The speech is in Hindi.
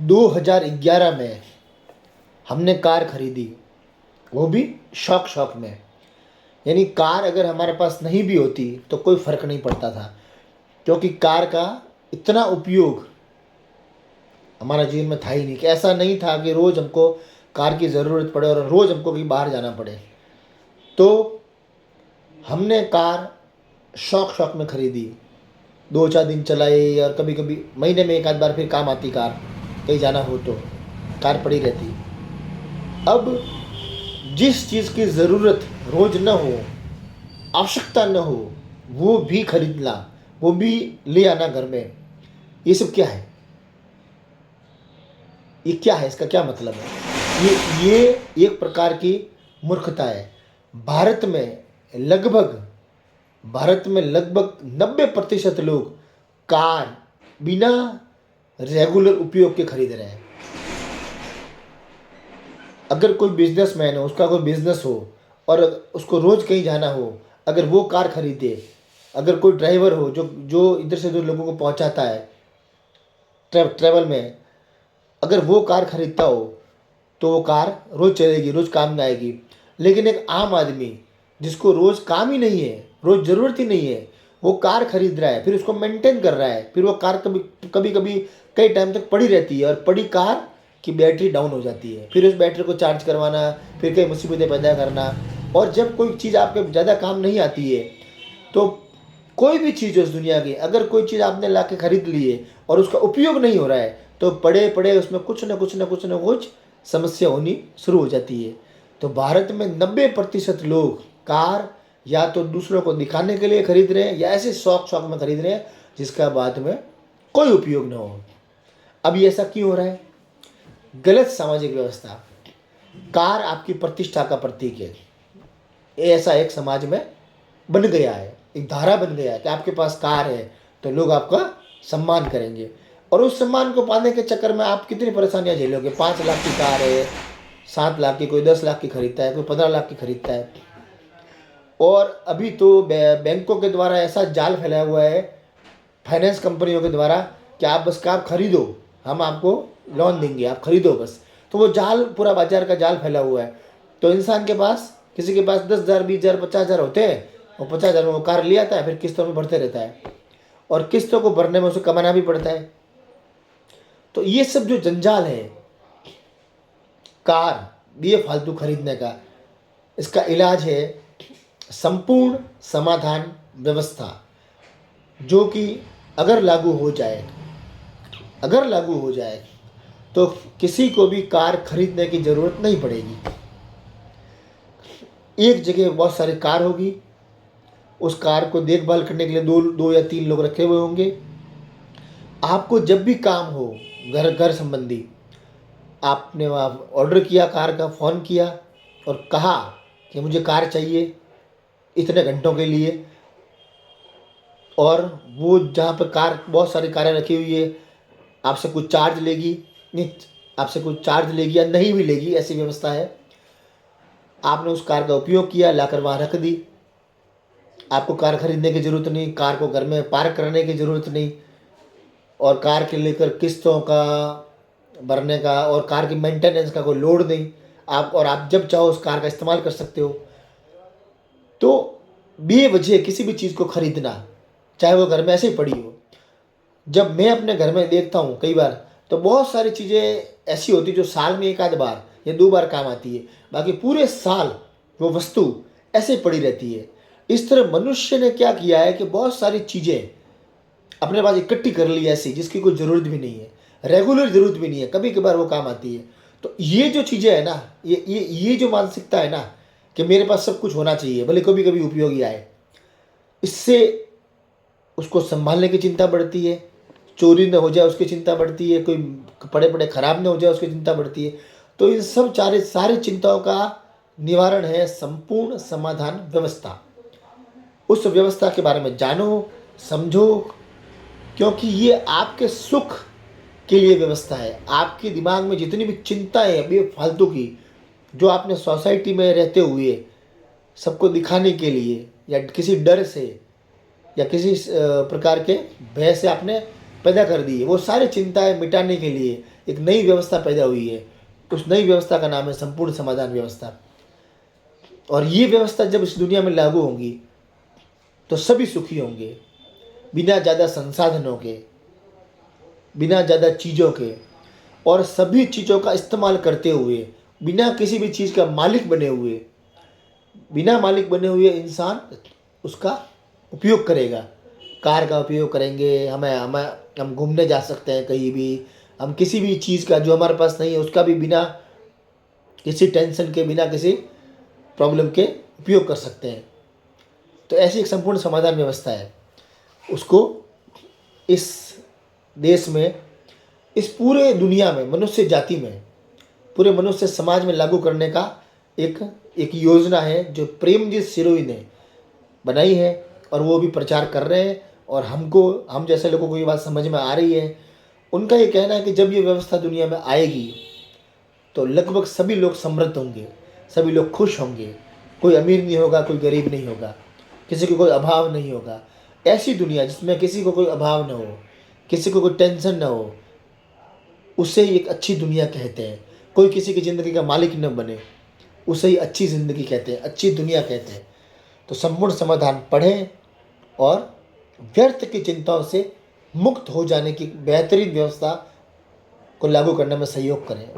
2011 में हमने कार खरीदी, वो भी शौक शौक में। यानी कार अगर हमारे पास नहीं भी होती तो कोई फ़र्क नहीं पड़ता था, क्योंकि कार का इतना उपयोग हमारा जीवन में था ही नहीं। कि ऐसा नहीं था कि रोज़ हमको कार की ज़रूरत पड़े और रोज़ हमको कहीं बाहर जाना पड़े। तो हमने कार शौक शौक में खरीदी, 2-4 दिन चलाई और कभी कभी महीने में एक आध बार फिर काम आती कार, कहीं जाना हो तो कार पड़ी रहती। अब जिस चीज़ की ज़रूरत रोज़ न हो, आवश्यकता न हो, वो भी खरीदना, वो भी ले आना घर में, ये सब क्या है? ये क्या है? इसका क्या मतलब है? ये एक प्रकार की मूर्खता है। भारत में लगभग भारत में लगभग 90% लोग कार बिना रेगुलर उपयोग के खरीद रहे हैं। अगर कोई बिजनेसमैन हो, उसका कोई बिजनेस हो और उसको रोज़ कहीं जाना हो, अगर वो कार खरीदे, अगर कोई ड्राइवर हो जो जो इधर से उधर लोगों को पहुंचाता है ट्रैवल में, अगर वो कार खरीदता हो तो वो कार रोज़ चलेगी, रोज़ काम में आएगी। लेकिन एक आम आदमी जिसको रोज़ काम ही नहीं है, रोज़ ज़रूरत ही नहीं है, वो कार खरीद रहा है, फिर उसको मेंटेन कर रहा है, फिर वो कार कभी कभी कभी कई टाइम तक पड़ी रहती है और पड़ी कार की बैटरी डाउन हो जाती है, फिर उस बैटरी को चार्ज करवाना, फिर कई मुसीबतें पैदा करना। और जब कोई चीज़ आपके ज़्यादा काम नहीं आती है तो कोई भी चीज़ हो इस दुनिया की, अगर कोई चीज़ आपने ला के खरीद ली है और उसका उपयोग नहीं हो रहा है तो पड़े पड़े उसमें कुछ समस्या होनी शुरू हो जाती है। तो भारत में 90% लोग कार या तो दूसरों को दिखाने के लिए खरीद रहे हैं या ऐसे शौक शौक में खरीद रहे हैं जिसका बाद में कोई उपयोग न हो। अब ये ऐसा क्यों हो रहा है? गलत सामाजिक व्यवस्था। कार आपकी प्रतिष्ठा का प्रतीक है, ये ऐसा एक समाज में बन गया है, एक धारा बन गया है कि आपके पास कार है तो लोग आपका सम्मान करेंगे। और उस सम्मान को पाने के चक्कर में आप कितनी परेशानियां झेलोगे। 5 लाख की कार है, 7 लाख की, कोई 10 लाख की खरीदता है, कोई 15 लाख की खरीदता है। और अभी तो बैंकों के द्वारा ऐसा जाल फैलाया हुआ है, फाइनेंस कंपनियों के द्वारा, कि आप बस कार खरीदो, हम आपको लोन देंगे, आप खरीदो बस। तो वो जाल, पूरा बाजार का जाल फैला हुआ है। तो इंसान के पास, किसी के पास 10,000, 20,000, 50,000 होते हैं, और 50,000 में वो कार ले आता है, फिर किस्तों में भरते रहता है और किस्तों को भरने में उसे कमाना भी पड़ता है। तो ये सब जो जंजाल है कार ये फालतू खरीदने का, इसका इलाज है संपूर्ण समाधान व्यवस्था, जो कि अगर लागू हो जाए, तो किसी को भी कार खरीदने की ज़रूरत नहीं पड़ेगी। एक जगह बहुत सारी कार होगी, उस कार को देखभाल करने के लिए दो या 3 लोग रखे हुए होंगे। आपको जब भी काम हो घर संबंधी, आपने वहाँ ऑर्डर किया कार का, फ़ोन किया और कहा कि मुझे कार चाहिए इतने घंटों के लिए, और वो जहाँ पर कार, बहुत सारी कारें रखी हुई है, आपसे कुछ चार्ज लेगी, नहीं, आपसे कुछ चार्ज लेगी या नहीं भी लेगी, ऐसी व्यवस्था है। आपने उस कार का उपयोग किया, लाकर वहाँ रख दी, आपको कार खरीदने की ज़रूरत नहीं, कार को घर में पार्क करने की ज़रूरत नहीं, और कार के लेकर किस्तों का भरने का और कार की मेंटेनेंस का कोई लोड नहीं। आप जब चाहो उस कार का इस्तेमाल कर सकते हो। तो बेवजह किसी भी चीज़ को खरीदना, चाहे वो घर में ऐसे ही पड़ी हो, जब मैं अपने घर में देखता हूँ कई बार, तो बहुत सारी चीज़ें ऐसी होती जो साल में एक आध बार या 2 बार काम आती है, बाकी पूरे साल वो वस्तु ऐसे पड़ी रहती है। इस तरह मनुष्य ने क्या किया है कि बहुत सारी चीज़ें अपने पास इकट्ठी कर ली ऐसी, जिसकी कोई ज़रूरत भी नहीं है, रेगुलर ज़रूरत भी नहीं है, कभी कभार वो काम आती है। तो ये जो चीज़ें है ना, ये जो मानसिकता है ना कि मेरे पास सब कुछ होना चाहिए, भले कभी कभी उपयोगी आए, इससे उसको संभालने की चिंता बढ़ती है, चोरी न हो जाए उसकी चिंता बढ़ती है, कोई पड़े पड़े ख़राब न हो जाए उसकी चिंता बढ़ती है। तो इन सब सारी चिंताओं का निवारण है संपूर्ण समाधान व्यवस्था। उस व्यवस्था के बारे में जानो, समझो, क्योंकि ये आपके सुख के लिए व्यवस्था है। आपके दिमाग में जितनी भी चिंताएं है बेफालतू की, जो आपने सोसाइटी में रहते हुए सबको दिखाने के लिए या किसी डर से या किसी प्रकार के भय से आपने पैदा कर दी है, वो सारी चिंताएं मिटाने के लिए एक नई व्यवस्था पैदा हुई है। उस नई व्यवस्था का नाम है संपूर्ण समाधान व्यवस्था। और ये व्यवस्था जब इस दुनिया में लागू होंगी तो सभी सुखी होंगे, बिना ज़्यादा संसाधनों के, बिना ज़्यादा चीज़ों के, और सभी चीज़ों का इस्तेमाल करते हुए, बिना किसी भी चीज़ का मालिक बने हुए, बिना मालिक बने हुए इंसान उसका उपयोग करेगा। कार का उपयोग करेंगे, हम घूमने जा सकते हैं कहीं भी, हम किसी भी चीज़ का जो हमारे पास नहीं है उसका भी बिना किसी टेंशन के, बिना किसी प्रॉब्लम के उपयोग कर सकते हैं। तो ऐसी एक संपूर्ण समाधान व्यवस्था है। उसको इस देश में, इस पूरे दुनिया में, मनुष्य जाति में, पूरे मनुष्य समाज में लागू करने का एक योजना है जो प्रेमजीत सिरोही ने बनाई है, और वो भी प्रचार कर रहे हैं। और हम जैसे लोगों को ये बात समझ में आ रही है। उनका ये कहना है कि जब ये व्यवस्था दुनिया में आएगी तो लगभग सभी लोग समृद्ध होंगे, सभी लोग खुश होंगे, कोई अमीर नहीं होगा, कोई गरीब नहीं होगा, किसी को कोई अभाव नहीं होगा। ऐसी दुनिया जिसमें किसी को कोई अभाव ना हो, किसी को कोई टेंशन ना हो, उसे ही एक अच्छी दुनिया कहते हैं। कोई किसी की ज़िंदगी का मालिक न बने, उसे ही अच्छी ज़िंदगी कहते हैं, अच्छी दुनिया कहते हैं। तो संपूर्ण समाधान पढ़ें और व्यर्थ की चिंताओं से मुक्त हो जाने की बेहतरीन व्यवस्था को लागू करने में सहयोग करें।